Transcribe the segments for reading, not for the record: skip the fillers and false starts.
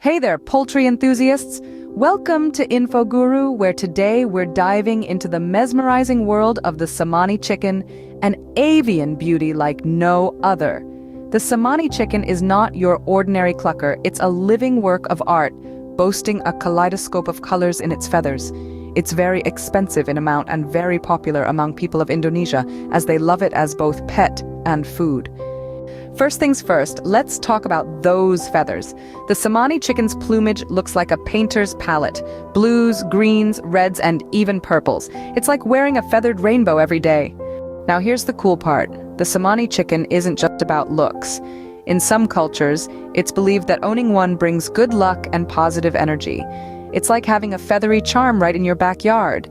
Hey there, poultry enthusiasts! Welcome to Infoguru, where today we're diving into the mesmerizing world of the samani chicken, an avian beauty like no other. The samani chicken is not your ordinary clucker, it's a living work of art, boasting a kaleidoscope of colors in its feathers. It's very expensive in amount and very popular among people of Indonesia, as they love it as both pet and food. First things first, let's talk about those feathers. The samani chicken's plumage looks like a painter's palette. Blues, greens, reds, and even purples. It's like wearing a feathered rainbow every day. Now here's the cool part. The samani chicken isn't just about looks. In some cultures, it's believed that owning one brings good luck and positive energy. It's like having a feathery charm right in your backyard.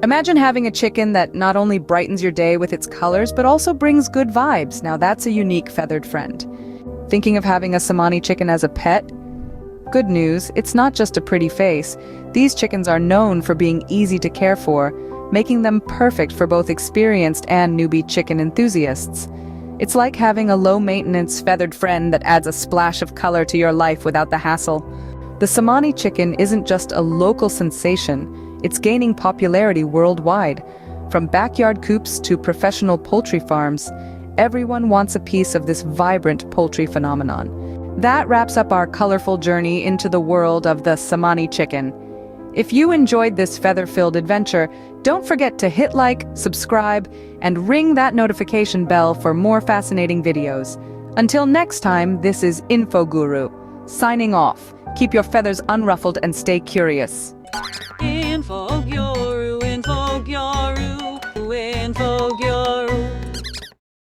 Imagine having a chicken that not only brightens your day with its colors, but also brings good vibes. Now that's a unique feathered friend. Thinking of having a samani chicken as a pet? Good news, it's not just a pretty face. These chickens are known for being easy to care for, making them perfect for both experienced and newbie chicken enthusiasts. It's like having a low-maintenance feathered friend that adds a splash of color to your life without the hassle. The samani chicken isn't just a local sensation. It's gaining popularity worldwide. From backyard coops to professional poultry farms, everyone wants a piece of this vibrant poultry phenomenon. That wraps up our colorful journey into the world of the samani chicken. If you enjoyed this feather-filled adventure, don't forget to hit like, subscribe, and ring that notification bell for more fascinating videos. Until next time, this is Infoguru, signing off. Keep your feathers unruffled and stay curious.